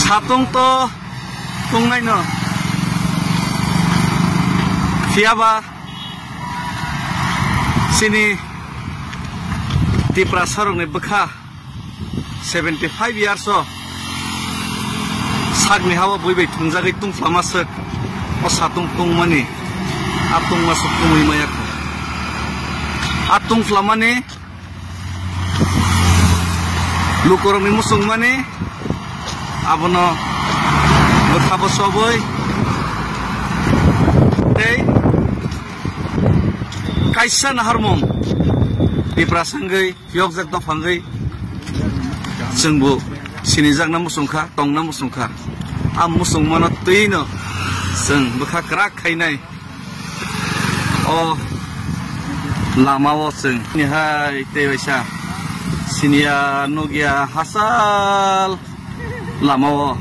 Satung to tungnai no siapa sini Tipra sarung ni bekha 75 years o sak ni hawa boi bai thungjagai tung flamasuk o satung tungmani atung masuk tungui mayak atung flamani lukorong ni musung mani abono berkhabo soboi tei kaisa naharmong Tipra sanggai yokjak dong panggai jengbu sinijak na musungkha tong na musungkha am musung mano tuino jeng bekha krak khainai o lamao jeng ni hai tei baisa sinia nogia hasal lamao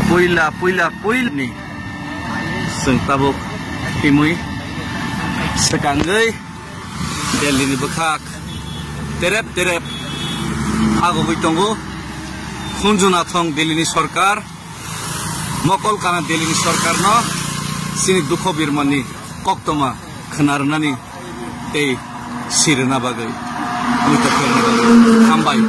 puila ni jeng tabuk timui sekanggai Delhi ni bekhak terep ago bitongo khunjuna thong Delhi ni sarkar mokol kana Delhi ni sarkar no sini dukho birmani koktoma khnarnani ei sirna bagai hambai